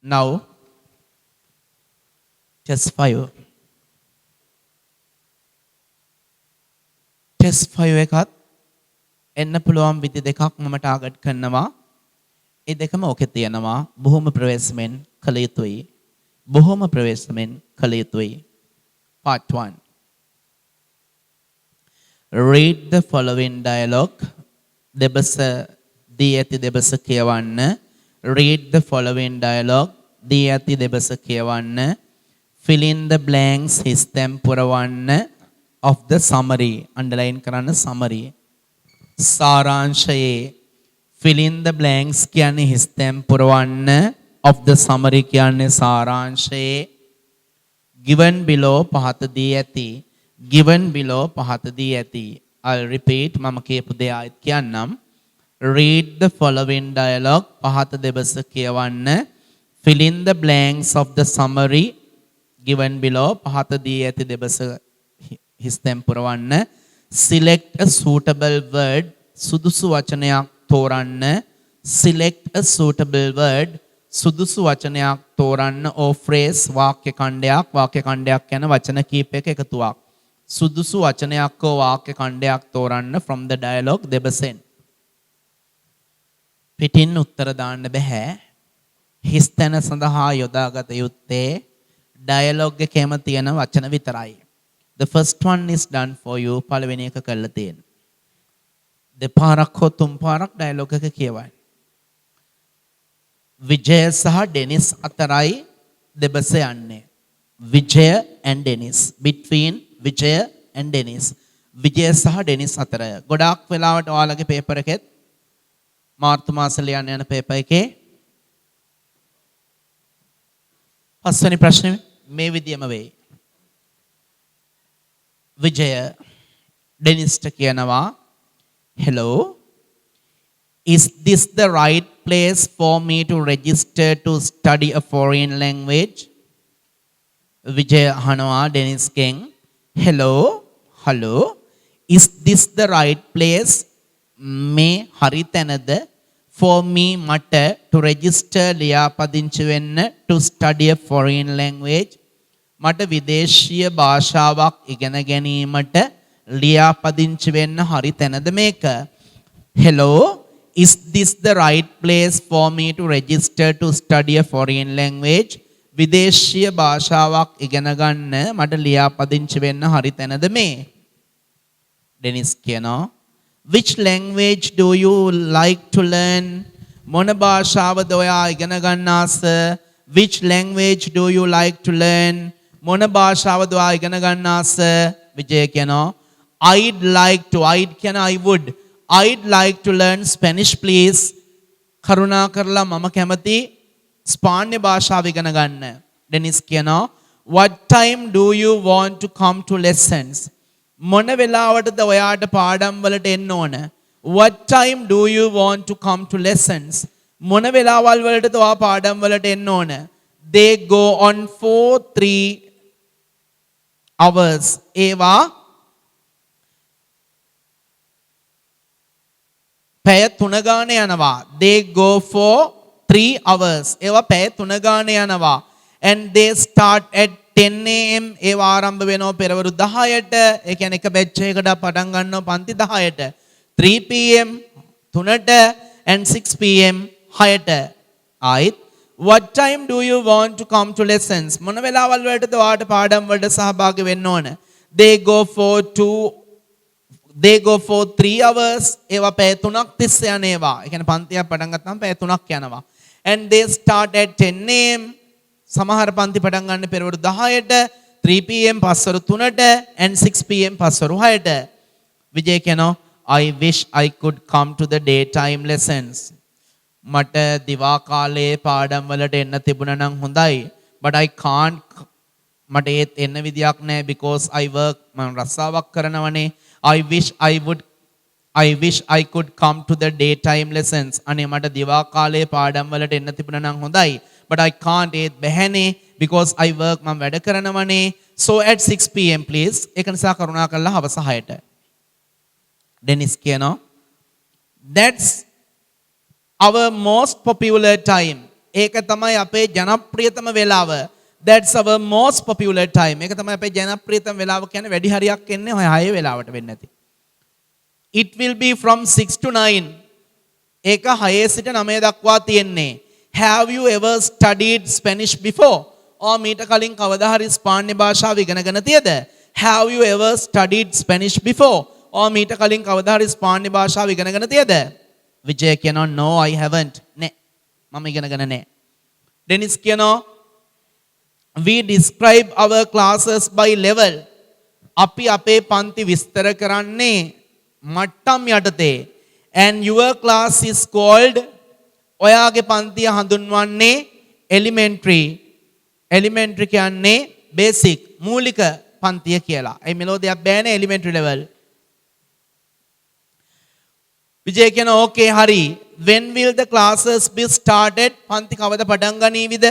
Now, test 5. test 5 එකත් එන්න පුළුවන් විදි දෙකක් මම ටාගට් කරනවා. ඒ දෙකම ඕකේ තියෙනවා. බොහොම ප්‍රවේශමෙන් කළ යුතුයි. බොහොම ප්‍රවේශමෙන් කළ යුතුයි. Part 1. Read the following dialogue. දෙබස දී ඇති දෙබස කියවන්න. Read the following dialogue. දී ඇති දෙබස කියවන්න. Fill in the blanks හිස්තැන් පුරවන්න. Of the summary. Underline කරන්න summary. සාරාංශයේ fill in the blanks කියන්නේ හිස්තැන් පුරවන්න. Of the summary කියන්නේ සාරාංශයේ. Given below පහත දී ඇති. Given below පහත දී ඇති. I'll repeat මම කියපු දේ ආයෙත් කියන්නම්. Read the following dialogue. පහත දෙබස කියවන්න. Fill in the blanks of the summary. Given below පහත දී ඇති දෙබස හිස්තැන් පුරවන්න. Select a suitable word. සුදුසු වචනයක් තෝරන්න. Select a suitable word. සුදුසු වචනයක් තෝරන්න. or phrase වාක්‍ය ඛණ්ඩයක්. වාක්‍ය ඛණ්ඩයක් කියන වචන කීපයක එකතුවක්. සුදුසු වචනයක් හෝ වාක්‍ය ඛණ්ඩයක් තෝරන්න from the dialogue දෙබසෙන්. පිටින් උත්තර දාන්න බෑ. හිස්තැන සඳහා යොදාගත යුත්තේ dialogue එකේම තියෙන වචන විතරයි. The first one is done for you. පළවෙනි එක කරලා තියෙන. දෙපාරක් හෝ තුන් පාරක් dialogue එක කියවන්න. විජය සහ ඩෙනිස් අතරයි දෙබස යන්නේ. Vijaya and Dennis. Between Vijaya and Dennis. Vijaya සහ ඩෙනිස් අතර. ගොඩාක් වෙලාවට ඔයාලගේ පේපර් එකෙත් මාර්තු මාසෙ ලියන්න යන පේපර් එකේ පස්වෙනි ප්‍රශ්නේ මේ විදියම වෙයි. විජය ඩෙනිස්ට කියනවා hello, is this the right place for me to register to study a foreign language? විජය අහනවා ඩෙනිස්ගෙන් hello, is this the right place? මේ හරි තැනද for me මට to register ලියාපදිංචි වෙන්න to study a foreign language? මට විදේශීය භාෂාවක් ඉගෙන ගැනීමට ලියාපදිංචි වෙන්න හරි තැනද මේක? Hello, is this the right place for me to register to study a foreign language? විදේශීය භාෂාවක් ඉගෙන ගන්න මට ලියාපදිංචි වෙන්න හරි තැනද මේ? ඩෙනිස් කියනවා which language do you like to learn? මොන භාෂාවද ඔයා ඉගෙන ගන්න ආස? which language do you like to learn? මොන භාෂාවද ඔයා ඉගෙන ගන්න ආස? විජය කියනවා I'd කියන I'd like to learn Spanish please. කරුණාකරලා මම කැමති ස්පාඤ්ඤ භාෂාව ඉගෙන ගන්න. ඩෙනිස් කියනවා what time do you want to come to lessons? මොන වෙලාවටද ඔයාට පාඩම් වලට එන්න ඕන? what time do you want to come to lessons? මොන වෙලාවල් වලටද ඔයා පාඩම් වලට එන්න ඕන? they go on for 3 hours. ඒවා පැය 3 ගාන යනවා. they go for 3 hours. ඒවා පැය 3 ගාන යනවා. and they start at 10 am. ඒවා ආරම්භ වෙනවා පෙරවරු 10ට. ඒ කියන්නේ එක බැච් එකකට පටන් ගන්නවා පන්ති 10ට. 3 pm 3ට and 6 pm 6ට. ආයිත් what time do you want to come to lessons? මොන වෙලාවල් වලටද ඔයාට පාඩම් වලට සහභාගී වෙන්න ඕන? they go for 3 hours. ඒවා පැය 3ක් තිස්සේ යන ඒවා. ඒ කියන්නේ පන්තියක් පටන් ගත්තාම පැය 3ක් යනවා. and they start at 10 am. සමහර පන්ති පටන් ගන්න පෙරවරු 10ට, 3 pm පස්වරු 3ට and 6 pm පස්වරු 6ට. විජය කියනවා I wish I could come to the daytime lessons. මට දිවා කාලයේ පාඩම් වලට එන්න තිබුණා නම් හොඳයි. but I can't. මට ඒත් එන්න විදියක් නැහැ because I work. මම රස්සාවක් කරනවනේ. I wish I could come to the daytime lessons. අනේ මට දිවා කාලයේ පාඩම් වලට එන්න තිබුණා නම් හොඳයි. but I can't ඒත් බැහැනේ because I work. මම වැඩ කරනවනේ. so at 6 pm please. ඒක නිසා කරුණාකරලා හවස 6ට. ඩෙනිස් කියනවා that's our most popular time. ඒක තමයි අපේ ජනප්‍රියතම වෙලාව. That's our most popular time. ඒක තමයි අපේ ජනප්‍රියතම වෙලාව කියන්නේ වැඩි හරියක් එන්නේ ඔය 6 වෙලාවට වෙන්නේ නැති. It will be from 6 to 9. ඒක 6 සිට 9 දක්වා තියෙන්නේ. Have you ever studied Spanish before? මීට කලින් කවදා හරි ස්පාඤ්ඤ භාෂාව ඉගෙනගෙන තියද? Have you ever studied Spanish before? මීට කලින් කවදා හරි ස්පාඤ්ඤ භාෂාව ඉගෙනගෙන තියද? විජය කියනවා no I haven't. නෑ. මම ඉගෙනගෙන නෑ. ඩෙනිස් කියනවා we describe our classes by level. අපි අපේ පන්ති විස්තර කරන්නේ මට්ටම් යටතේ. And your class is called ඔයාගේ පන්තිය හඳුන්වන්නේ elementary. Elementary කියන්නේ basic මූලික පන්තිය කියලා. ඒ මෙලෝදියක් බෑනේ elementary level. විජය කියන okay හරි. When will the classes be started? පන්ති කවද පටන් ගනීවිද?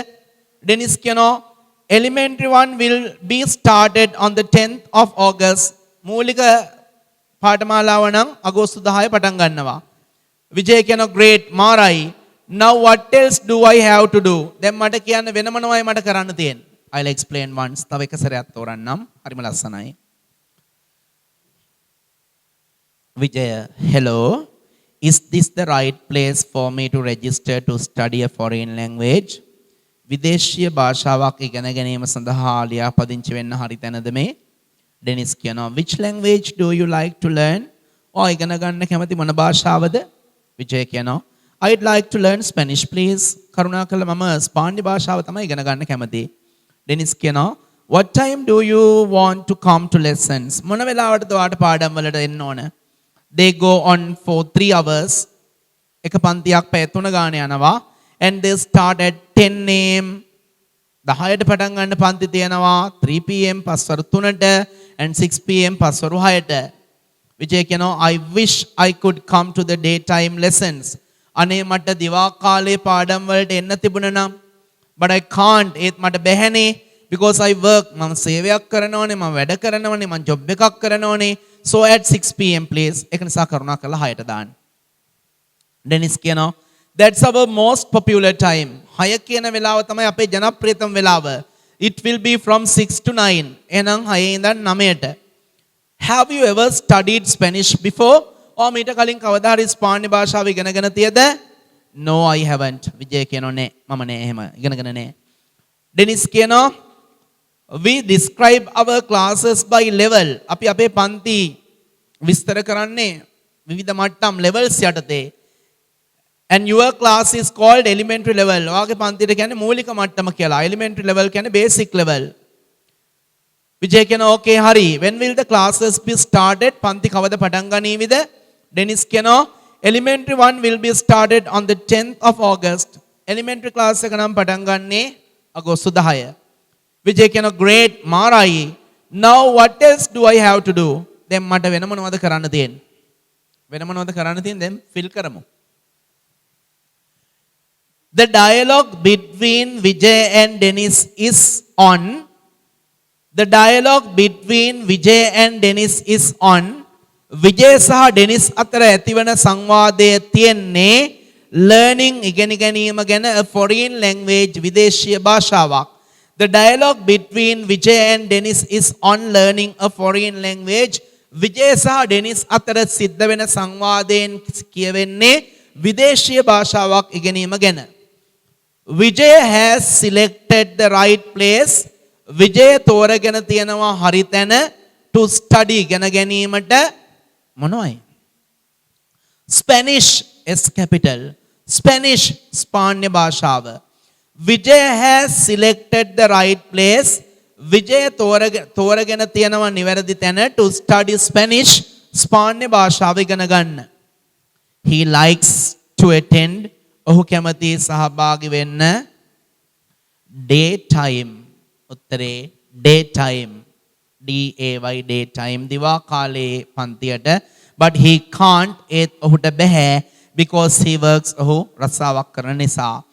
ඩෙනිස් කියනවා elementary one will be started on the 10th of August. මූලික පාඨමාලාව නම් අගෝස්තු 10 පටන් ගන්නවා. විජය කියනවා great මාරයි. Now what else do I have to do? දැන් මට කියන්න වෙන මොනවයි මට කරන්න තියෙන්නේ? I'll explain once. තව එක සැරයක් තෝරන්නම්. හරිම ලස්සනයි. විජය hello. Is this the right place for me to register to study a foreign language? විදේශීය භාෂාවක් ඉගෙන ගැනීම සඳහා ලියාපදිංචි වෙන්න හරි තැනද මේ? ඩෙනිස් කියනවා which language do you like to learn? ඉගෙන ගන්න කැමති මොන භාෂාවද? විජය කියනවා I'd like to learn Spanish please. කරුණාකරලා මම ස්පාඤ්ඤ භාෂාව තමයි ඉගෙන ගන්න කැමති. ඩෙනිස් කියනවා what time do you want to come to lessons? මොන වෙලාවටද ඔයාට පාඩම් වලට එන්න ඕන? They go on for 3 hours. එක පන්තියක් පැය 3 ගාන යනවා. And they start at 10 am. 10ට පටන් ගන්න පන්ති තියෙනවා 3 pm පස්වරු 3ට and 6 pm පස්වරු 6ට. විජය කියනවා I wish I could come to the daytime lessons. අනේ මට දිවා කාලේ පාඩම් වලට එන්න තිබුණා නම් but I can't. ඒත් මට බැහැනේ because I work. මම සේවයක් කරනවනේ, මම වැඩ කරනවනේ, මම ජොබ් එකක් කරනවනේ. So at 6 pm please. ඒක නිසා කරුණාකරලා 6ට දාන්න. ඩෙනිස් කියනවා that's our most popular time. 6 කියන වෙලාව තමයි අපේ ජනප්‍රියතම වෙලාව. It will be from 6 to 9. එහෙනම් 6 ඉඳන් 9ට. Have you ever studied Spanish before? මීට කලින් කවදා හරි ස්පාඤ්ඤ භාෂාව ඉගෙනගෙන තියද? No I haven't. විජය කියනවා නෑ මම නෑ එහෙම ඉගෙනගෙන නෑ. ඩෙනිස් කියනවා we describe our classes by level. අපි අපේ පන්ති විස්තර කරන්නේ විවිධ මට්ටම් levels යටතේ. And your class is called elementary level. ඔයාගේ පන්තියට කියන්නේ මූලික මට්ටම කියලා. Elementary level කියන්නේ basic level. විජය කියනවා okay හරි. When will the classes be started? පන්ති කවද පටන් ගනීවිද? ඩෙනිස් කියනවා elementary one will be started on the 10th of August. Elementary class එක නම් පටන් ගන්නේ අගෝස්තු 10. විජය කියනවා great මාරයි. Now what else do I have to do? දැන් මට වෙන මොනවද කරන්න තියෙන්නේ? වෙන මොනවද කරන්න තියෙන්නේ? දැන් fill කරමු. The dialogue between Vijay and Dennis is on. The dialogue between Vijay and Dennis is on. Vijay සහ Dennis අතර ඇතිවන සංවාදය තියෙන්නේ learning ඉගෙන ගැනීම ගැන a foreign language විදේශීය භාෂාවක්. The dialogue between Vijay and Dennis is on learning a foreign language. Vijay සහ Dennis අතර සිද්ධ වෙන සංවාදයෙන් කියවෙන්නේ විදේශීය භාෂාවක් ඉගෙනීම ගැන. Vijay has selected the right place. Vijay තෝරගෙන තියෙනවා හරි තැන to study ඉගෙන ගැනීමට මොනවයි? Spanish S capital. Spanish ස්පාඤ්ඤ භාෂාව. Vijay has selected the right place. Vijay තෝරගෙන තියෙනවා නිවැරදි තැන to study Spanish ස්පාඤ්ඤ භාෂාව ඉගෙන ගන්න. He likes to attend. ඔහු කැමති සහභාගී වෙන්න daytime. උත්තරේ daytime. DAY daytime දිවා කාලේ පන්තියට. But he can't. ඒත් ඔහුට බැහැ because he works. ඔහු රස්සාවක් කරන නිසා.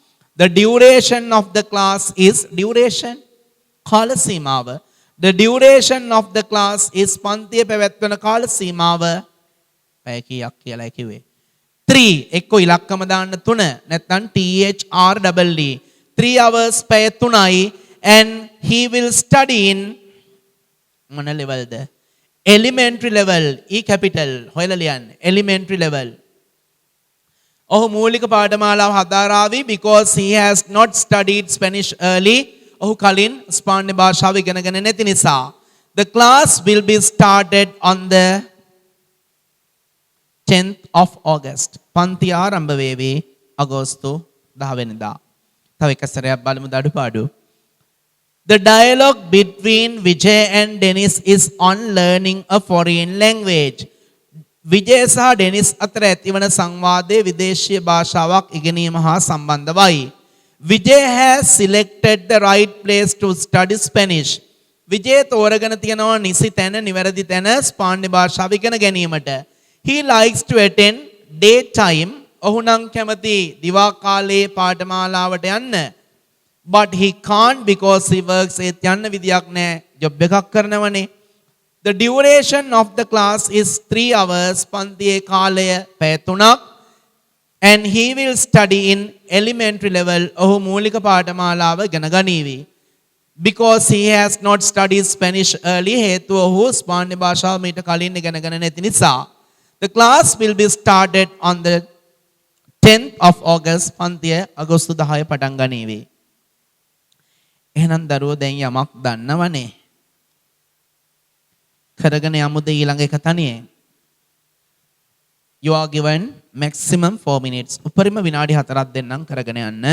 The duration of the class is duration. කාල සීමාව. The duration of the class is පන්තිය පැවැත්වෙන කාල සීමාව පැය කීයක් කියලා කිව්වේ? 3 එක්කෝ ඉලක්කම දාන්න 3 නැත්නම් THREE 3 hours පැය 3යි and he will study in මොන ලෙවල්ද elementary level E capital හොයලා ලියන්න elementary level ඔහු මූලික පාඨමාලාව හදාරාවි because he has not studied Spanish early ඔහු කලින් ස්පාඤ්ඤ භාෂාව ඉගෙනගෙන නැති නිසා the class will be started on the 10th of August පන්ති ආරම්භ වේවි අගෝස්තු 10 වෙනිදා තව එක සැරයක් බලමු අඩුපාඩු The dialogue between Vijay and Dennis is on learning a foreign language. Vijay සහ Dennis අතර ඇතිවන සංවාදයේ විදේශීය භාෂාවක් ඉගෙනීම හා සම්බන්ධවයි. Vijay has selected the right place to study Spanish. Vijay තෝරගෙන තියෙනවා නිසි තැන නිවැරදි තැන ස්පාඤ්ඤ භාෂාව ඉගෙන ගැනීමට. He likes to attend daytime. ඔහු නම් කැමති දිවා කාලයේ පාඨමාලාවට යන්න. But he can't because he works ඒත් යන්න විදියක් නැහැ ජොබ් එකක් කරනවනේ The duration of the class is 3 hours පන්තියේ කාලය පැය 3ක් and he will study in elementary level ඔහු මූලික පාඨමාලාව ඉගෙන ගනීවි because he has not studied Spanish early හේතුව ඔහු ස්පාඤ්ඤ භාෂාව මීට කලින් ඉගෙනගෙන නැති නිසා The class will be started on the 10th of August පන්තිය අගෝස්තු 10 පටන් ගනීවි එහෙනම් දරුවෝ දැන් යමක් දන්නවනේ කරගෙන යමුද ඊළඟ එක තනියෙන් You are given maximum 4 minutes උපරිම විනාඩි 4ක් දෙන්නම් කරගෙන යන්න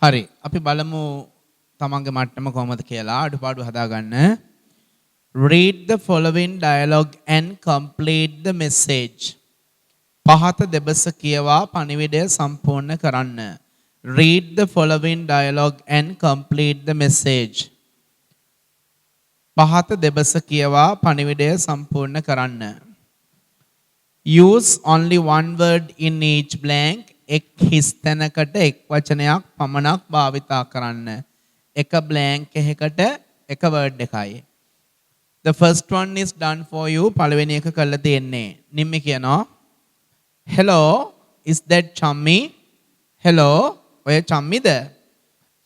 හරි අපි බලමු තමන්ගේ මට්ටම කොහොමද කියලා අඩුපාඩු හදාගන්න Read the following dialogue and complete the message පහත දෙබස කියවා පණිවිඩය සම්පූර්ණ කරන්න Read the following dialogue and complete the message පහත දෙබස කියවා පණිවිඩය සම්පූර්ණ කරන්න Use only one word in each blank එක් හිස් තැනකට එක් වචනයක් පමණක් භාවිතා කරන්න. එක blank එකකට එක word එකයි. The first one is done for you. පළවෙනි එක කරලා තියෙන්නේ. නිම්මි කියනවා Hello, is that Chammi? Hello, ඔය චම්මිද?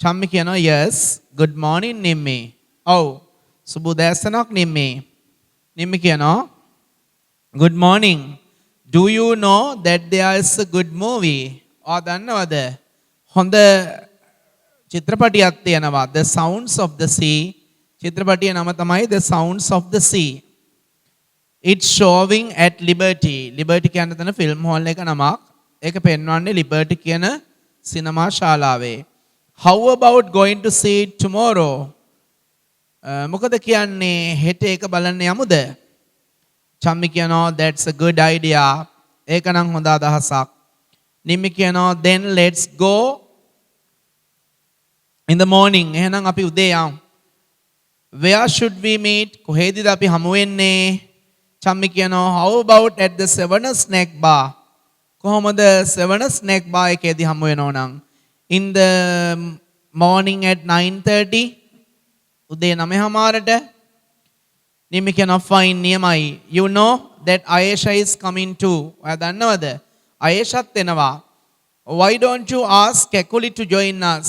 චම්මි කියනවා Yes, good morning නිම්මි. ඔව්, සුබ උදෑසනක් නිම්මි. නිම්මි කියනවා Good morning. Do you know that there is a good movie? ඔයා දන්නවද? හොඳ චිත්‍රපටියක් තියෙනවා. The Sounds of the Sea. චිත්‍රපටියේ නම තමයි The Sounds of the Sea. It's showing at Liberty. Liberty කියන තැන ෆිල්ම් හෝල් එක නමක්. ඒක පෙන්වන්නේ Liberty කියන සිනමා ශාලාවේ. How about going to see it tomorrow? මොකද කියන්නේ හෙට ඒක බලන්න යමුද? චම්මි කියනවා that's a good idea. ඒක නම් හොඳ අදහසක්. නිම්මි කියනවා then let's go in the morning. එහෙනම් අපි උදේ යමු. Where should we meet? කොහෙදද අපි හමු වෙන්නේ? චම්මි කියනවා how about at the Seven snack bar? කොහොමද Seven snack bar එකේදී හමු වෙනව නම් in the morning at 9:30 උදේ 9:00ට නිම්මි කියනවා fine නියමයි. You know that Ayesha is coming too. ඔයා දන්නවද? අයේෂත් එනවා. Why don't you ask Kekuli to join us?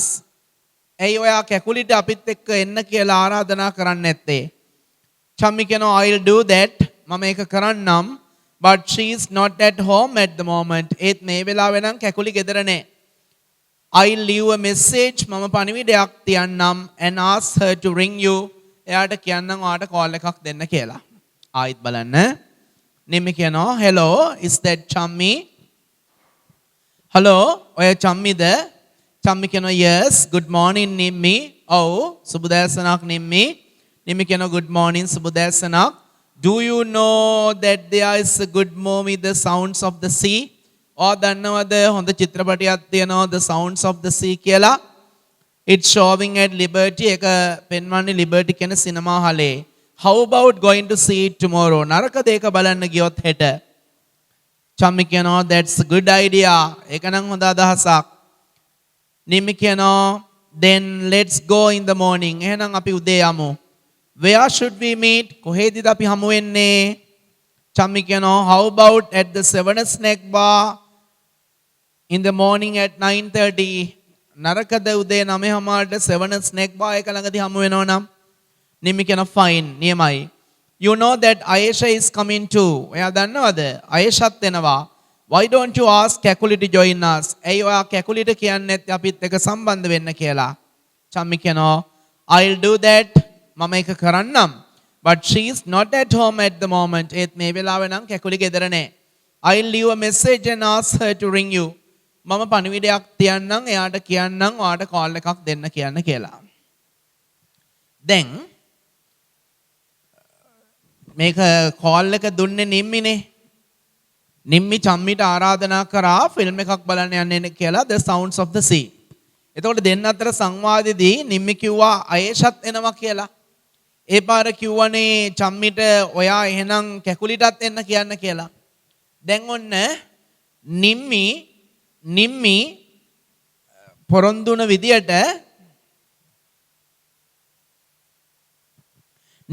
ඇයි ඔයා කැකුලිට අපිත් එක්ක එන්න කියලා ආරාධනා කරන්නේ නැත්තේ? චම්මි කියනවා I'll do that. මම ඒක කරන්නම්. But she is not at home at the moment. ඒත් මේ වෙලාවේ නම් කැකුලි ගෙදර නැහැ. I leave a message මම පණිවිඩයක් තියන්නම් and ask her to ring you. එයාට කියන්නම් ඔයාට call එකක් දෙන්න කියලා. ආයිත් බලන්න. නිම්මි කියනවා hello is that Chammi? hello ඔය චම්මිද? චම්මි කියනවා yes good morning නිම්මි. ඔව් සුබ දැසනක් නිම්මි. නිම්මි කියනවා good morning සුබ දැසනක්. Do you know that there is a good movie The Sounds of the Sea? ඔය දන්නවද හොඳ චිත්‍රපටයක් තියෙනවා The Sounds of the Sea කියලා? It's showing at Liberty. ඒක පෙන්වන්නේ Liberty කියන සිනමා හලේ. How about going to see it tomorrow? නරකද ඒක බලන්න ගියොත් හෙට? චම්මි කියනවා that's a good idea. ඒක නම් හොඳ අදහසක්. නිම්මි කියනවා then let's go in the morning. එහෙනම් අපි උදේ යමු. Where should we meet? කොහෙදද අපි හමු වෙන්නේ? චම්මි කියනවා how about at the Seven Snake Bar in the morning at 9:30? නරකද උදේ 9:00ට Seven Snake Bar එක ළඟදී හමු වෙනවා නම්? නිම්මි කියනවා fine නියමයි. You know that Ayesha is coming too. එයා දන්නවද? අයේෂත් එනවා. Why don't you ask Kakuli to join us? ඇයි ඔයා කැකුලිට කියන්නේ නැත්නම් අපිත් එක්ක සම්බන්ධ වෙන්න කියලා? චම්මි කියනවා I'll do that. මම ඒක කරන්නම්. But she is not at home at the moment. ඒත් මේ වෙලාවේ නම් කැකුලි ගෙදර නැහැ. I'll leave a message and ask her to ring you. මම පණිවිඩයක් තියන්නම් එයාට කියන්නම් ඔයාට call එකක් දෙන්න කියන්න කියලා. දැන් මේක call එක දුන්නේ නිම්මිනේ. නිම්මි චම්මිට ආරාධනා කරා ෆිල්ම් එකක් බලන්න යන්න කියලා The Sounds of the Sea. එතකොට දෙන්න අතර සංවාදෙදී නිම්මි කිව්වා අයේෂත් එනවා කියලා. ඒ පාර කිව්වනේ චම්මිට ඔයා එහෙනම් කැකුලිටත් එන්න කියන්න කියලා. දැන් ඔන්න නිම්මි පොරොන්දුන විදියට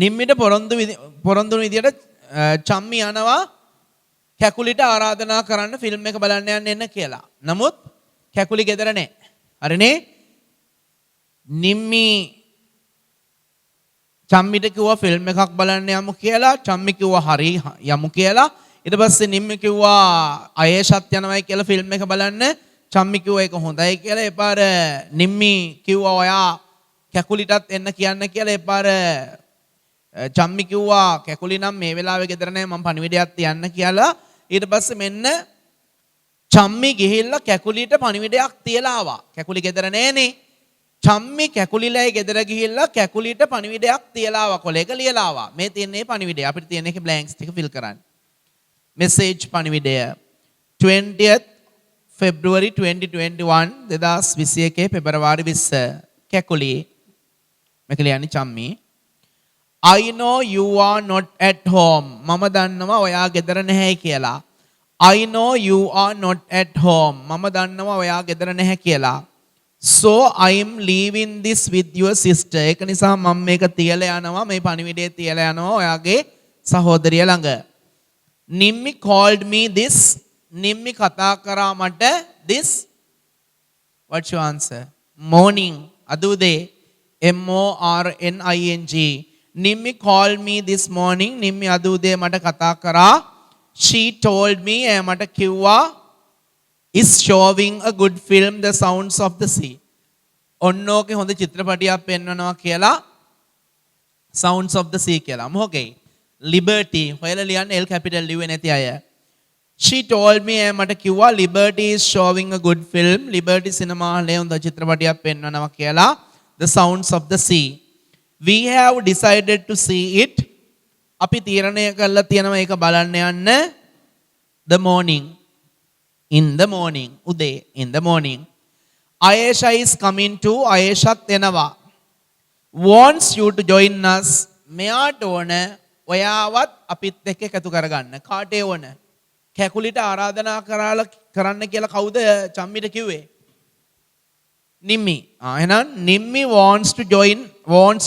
නිම්මිට පොරොන්දුන විදියට චම්මි යනවා කැකුලිට ආරාධනා කරන්න ෆිල්ම් එක බලන්න යන්න එන්න කියලා. නමුත් කැකුලි ගෙදර නැහැ. හරිනේ? නිම්මි චම්මිට කිව්වා ෆිල්ම් එකක් බලන්න යමු කියලා. චම්මි කිව්වා හරි යමු කියලා. ඊට පස්සේ නිම්මි කිව්වා අයේෂත් යනවායි කියලා ෆිල්ම් එක බලන්න. චම්මි කිව්වා ඒක හොඳයි කියලා. ඒ පාර නිම්මි කිව්වා ඔයා කැකුලිටත් එන්න කියන්න කියලා. ඒ පාර චම්මි කිව්වා කැකුලි නම් මේ වෙලාවේ ගෙදර නැහැ මම පණිවිඩයක් තියන්න කියලා. ඊට පස්සේ මෙන්න චම්මි ගිහිල්ලා කැකුලිට පණිවිඩයක් තියලා ආවා. කැකුලි ගෙදර නැහනේ. චම්මි කැකුලිලයි ගෙදර ගිහිල්ලා කැකුලිට පණිවිඩයක් තියලා ආවා. කොලේක ලියලා ආවා. මේ තියෙන්නේ පණිවිඩය. අපිට තියෙන එකේ බ්ලැන්ක්ස් ටික ෆිල් කරන්න. message පණිවිඩය 20th February 2021 2021 පෙබරවාරි 20 කැකුලි මේක ලියන්නේ චම්මි. I know you are not at home. මම දන්නවා ඔයා ගෙදර නැහැ කියලා. I know you are not at home. මම දන්නවා ඔයා ගෙදර නැහැ කියලා. So I am leaving this with your sister. ඒක නිසා මම මේක තියලා යනවා මේ පණිවිඩය තියලා යනවා ඔයාගේ සහෝදරිය ළඟ. නිම්මි called me this. නිම්මි කතා කරා මට this. What's your answer? Morning. අද උදේ. MORNING. නිම්මි called me this morning. නිම්මි අද උදේ මට කතා කරා. She told me මට කිව්වා is showing a good film The Sounds of the Sea. ඔන්නෝකේ හොඳ චිත්‍රපටියක් පෙන්වනවා කියලා Sounds of the Sea කියලා. මොකේ? Liberty. හොයලා ලියන්න L capital ලිව්වේ නැති අය. She told me මට කිව්වා Liberty is showing a good film. Liberty cinema හලේ හොඳ චිත්‍රපටියක් පෙන්වනවා කියලා The Sounds of the Sea. We have decided to see it. අපි තීරණය කරලා තියෙනවා ඒක බලන්න යන්න the morning. In the morning. උදේ in the morning. Ayesha is coming too. අයේෂත් එනවා. Wants you to join us. මෙයාට ඕන ඔයාවත් අපිත් එක්ක එකතු කරගන්න. කාටේ ඕන? කැකුලිට ආරාධනා කරන්න කියලා කවුද චම්මිට කිව්වේ? නිම්මි. එහෙනම් නිම්මි wants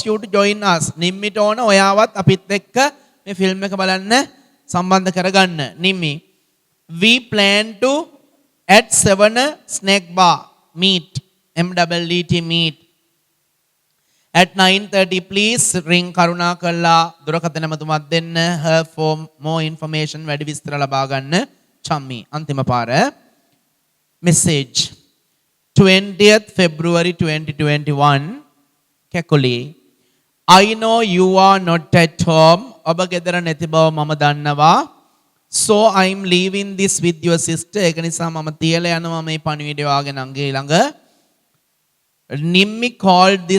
you to join us. නිම්මිට ඕන ඔයාවත් අපිත් එක්ක මේ ෆිල්ම් එක බලන්න සම්බන්ධ කරගන්න. නිම්මි. We plan to at 7 Snake Bar meet. MEET meet. At 9:30 please ring කරුණා කළා දුරකථන නමතුමක් දෙන්න her for more information වැඩි විස්තර ලබා ගන්න චම්මි. අන්තිම පාර message 20th February 2021 කැකුලි I know you are not at home ඔබ ගෙදර නැති බව මම දන්නවා so I'm leaving this with your sister ඒක නිසා මම තියලා යනවා මේ පණිවිඩය වාගෙන අංගේ ළඟ Nimmi called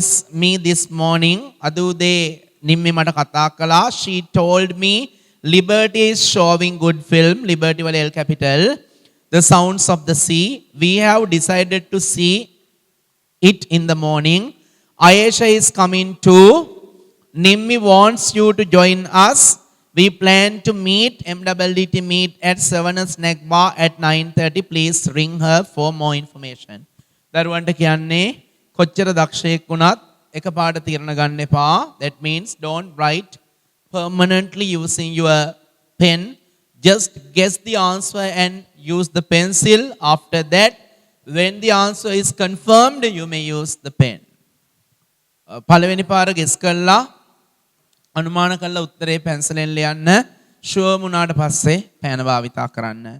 me this morning අද උදේ නිම්මි මට කතා කළා she told me Liberty is showing good film Liberty වල L capital The Sounds of the Sea we have decided to see it in the morning Ayesha is coming too Nimmi wants you to join us we plan to meet MWDT meet at 7 snack bar at 9:30 please ring her for more information දරුවන්ට කියන්නේ කොච්චර දක්ෂයෙක් වුණත් එකපාරට තීරණ ගන්න එපා that means don't write permanently using your pen just guess the answer and use the pencil after that when the answer is confirmed you may use the pen පළවෙනි පාර guess කළා අනුමාන කළා උත්තරේ පැන්සලෙන් ලියන්න ෂුවර් වුණාට පස්සේ පෑන භාවිතා කරන්න